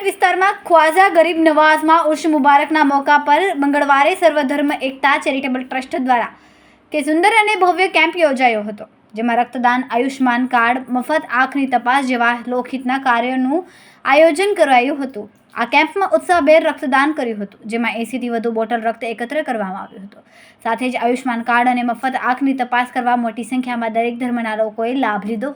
વિસ્તારમાં ખ્વાજા ગરીબ નવાઝમાં ઉર્સ મુબારકના મોકા પર મંગળવારે સર્વધર્મ એકતા ચેરિટેબલ ટ્રસ્ટ દ્વારા કે સુંદર અને ભવ્ય કેમ્પ યોજાયો હતો, જેમાં રક્તદાન, આયુષ્માન કાર્ડ, મફત આંખની તપાસ જેવા લોકહિતના કાર્યોનું આયોજન કરાયું હતું। આ કેમ્પમાં ઉત્સાહભેર રક્તદાન કર્યું હતું, જેમાં 80થી વધુ બોટલ રક્ત એકત્ર કરવામાં આવ્યું હતું। સાથે જ આયુષ્માન કાર્ડ અને મફત આંખની તપાસ કરવા મોટી સંખ્યામાં દરેક ધર્મના લોકોએ લાભ લીધો।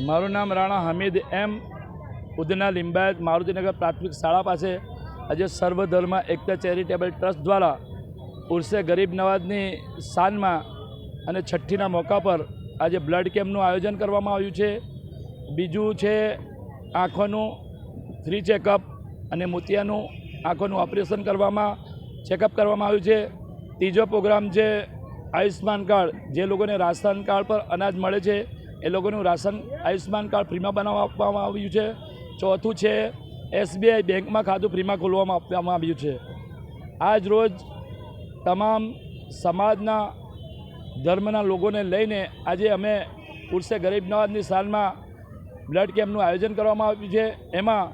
મારું નામ રાણા હમીદ એમ, ઉધના લિંબાયત મારુતિનગર પ્રાથમિક શાળા પાસે આજે સર્વધર્મ એકતા ચેરિટેબલ ટ્રસ્ટ દ્વારા ઉર્સે ગરીબ નવાઝની શાનમાં અને છઠ્ઠીના મોકા પર આજે બ્લડ કેમ્પનું આયોજન કરવામાં આવ્યું છે। બીજું છે આંખોનું ફ્રી ચેકઅપ અને મોતિયાનું આંખોનું ઓપરેશન ચેકઅપ કરવામાં આવ્યું છે। ત્રીજો પ્રોગ્રામ છે આયુષ્માન કાર્ડ, જે લોકોને રાશન કાર્ડ પર અનાજ મળે છે એ લોકોનું આયુષ્માન કાર્ડ ફ્રીમાં બનાવવામાં આપવામાં આવ્યું છે। ચોથું છે SBI બેંકમાં ખાતું ફ્રીમાં ખોલવામાં આપવામાં આવ્યું છે। આજ રોજ તમામ સમાજના ધર્મના લોકોને લઈને આજે અમે ઉર્સે ગરીબ નવાઝની શાનમાં બ્લડ કેમ્પનું આયોજન કરવામાં આવ્યું છે। એમાં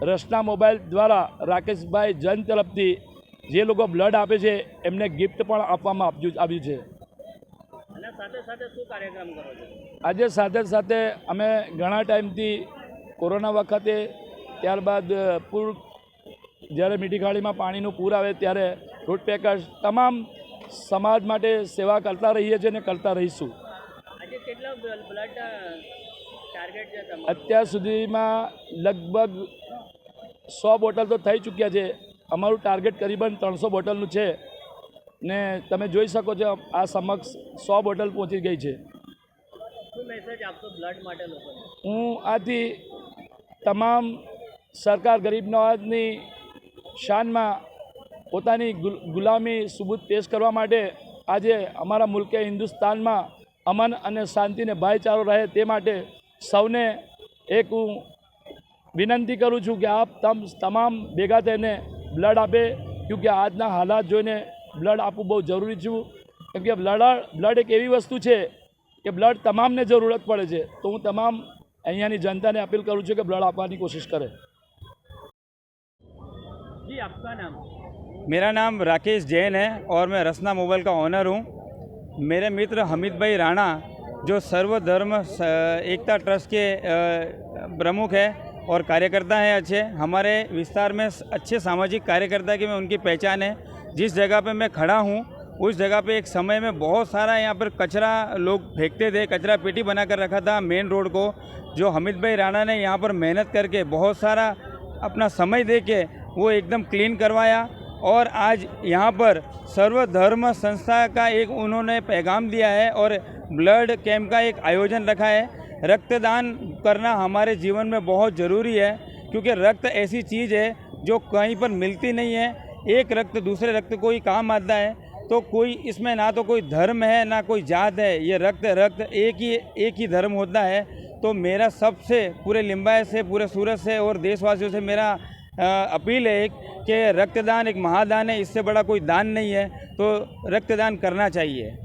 રસના મોબાઈલ દ્વારા રાકેશભાઈ જન તરફથી જે લોકો બ્લડ આપે છે એમને ગિફ્ટ પણ આપવામાં આવ્યું છે। આજે સાથે સાથે અમે ઘણા ટાઈમથી કોરોના વખતે, ત્યારબાદ પૂર, જ્યારે મીઠી ખાડીમાં પાણીનું પૂર આવે ત્યારે ફ્રૂટ પેકર્સ તમામ સમાજ માટે સેવા કરતા રહીએ છીએ અને કરતા રહીશું। અત્યાર સુધીમાં લગભગ 100 બોટલ તો થઈ ચૂક્યા છે। અમારું ટાર્ગેટ કરીબન 300 બોટલનું છે ને તમે જોઈ શકો છો આ સમક્ષ 100 બોટલ પહોંચી ગઈ છે। હું આથી તમામ સરકાર ગરીબ નવાઝની શાનમાં પોતાની ગુલામી સુબૂત પેશ કરવા માટે આજે અમારા મુલ્કે હિન્દુસ્તાનમાં અમન અને શાંતિને ભાઈચારો રહે તે માટે સૌને એક હું વિનંતી કરું છું કે આપ તમામ ભેગા થઈને બ્લડ આપે, ક્योंकि આજના હાલાત જોઈને બ્લડ આપવું બહુ જરૂરી છે। કેમ કે બ્લડ એક એવી વસ્તુ છે કે બ્લડ તમામને જરૂરત પડે છે। તો હું તમામ અહીંયાની जनता अपील करूँ कि ब्लड आपने कोशिश करें। जी, आपका नाम? मेरा नाम राकेश जैन है और मैं रसना मोबाइल का ऑनर हूँ। मेरे मित्र हमीद भाई राणा जो सर्वधर्म एकता ट्रस्ट के प्रमुख है और कार्यकर्ता हैं अच्छे, हमारे विस्तार में अच्छे सामाजिक कार्यकर्ता की मैं उनकी पहचान है। जिस जगह पे मैं खड़ा हूँ उस जगह पे एक समय में बहुत सारा यहाँ पर कचरा लोग फेंकते थे, कचरा पेटी बनाकर रखा था मेन रोड को, जो हमीद भाई राणा ने यहाँ पर मेहनत करके बहुत सारा अपना समय दे के वो एकदम क्लीन करवाया। और आज यहाँ पर सर्वधर्म संस्था का एक उन्होंने पैगाम दिया है और ब्लड कैंप का एक आयोजन रखा है। रक्तदान करना हमारे जीवन में बहुत ज़रूरी है, क्योंकि रक्त ऐसी चीज़ है जो कहीं पर मिलती नहीं है। एक रक्त दूसरे रक्त को ही काम आता है। तो कोई इसमें ना तो कोई धर्म है ना कोई जात है, ये रक्त एक ही धर्म होता है। तो मेरा सबसे पूरे लिम्बायत से, पूरे सूरत से और देशवासियों से मेरा अपील है कि रक्तदान एक महादान है, इससे बड़ा कोई दान नहीं है, तो रक्तदान करना चाहिए।